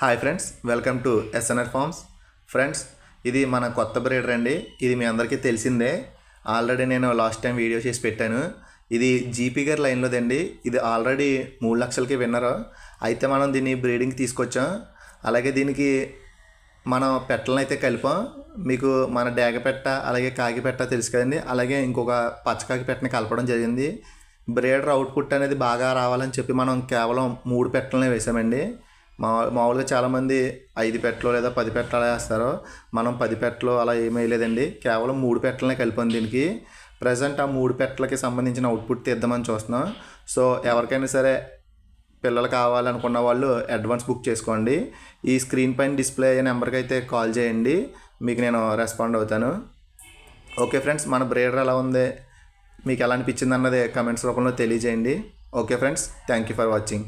Hi friends, welcome to SNR farms. Friends, ఇది మన కొత్త బ్రీడర్ అండి. ఇది మీ అందరికీ తెలిసిందే. ఆల్రెడీ నేను లాస్ట్ టైం వీడియో చేసి పెట్టాను. ఇది జీపీ గారి లైన్లోదండి. ఇది ఆల్రెడీ 3 లక్షలకి విన్నరు. అయితే మనం దీన్ని బ్రీడింగ్కి తీసుకొచ్చాం. అలాగే దీనికి మనం పెట్టలను అయితే కలిపాం. మీకు మన డేగ పెట్ట అలాగే కాకి పెట్ట తెలుసు కదండి. అలాగే ఇంకొక పచ్చకాకి పెట్టని కలపడం జరిగింది. బ్రీడర్ అవుట్పుట్ అనేది బాగా రావాలని చెప్పి మనం కేవలం 3 పెట్టలనే వేసామండి. మామూలుగా చాలామంది 5 పెట్టలు లేదా 10 పెట్టలు అలా వేస్తారు. మనం 10 పెట్టలు అలా ఏమీ వేయలేదండి. కేవలం 3 పెట్టలనే కలిపాం దీనికి. ప్రజెంట్ ఆ 3 పెట్టలకి సంబంధించిన అవుట్పుట్ తీద్దామని చూస్తున్నాం. సో ఎవరికైనా సరే పిల్లలు కావాలనుకున్న వాళ్ళు అడ్వాన్స్ బుక్ చేసుకోండి. ఈ స్క్రీన్ పైన డిస్ప్లే అయ్యే నెంబర్కి అయితే కాల్ చేయండి. మీకు నేను రెస్పాండ్ అవుతాను. ఓకే ఫ్రెండ్స్, మన బ్రీడర్ ఎలా ఉంది, మీకు ఎలా అనిపించింది అన్నది కమెంట్స్ రూపంలో తెలియజేయండి. Okay friends, thank you for watching.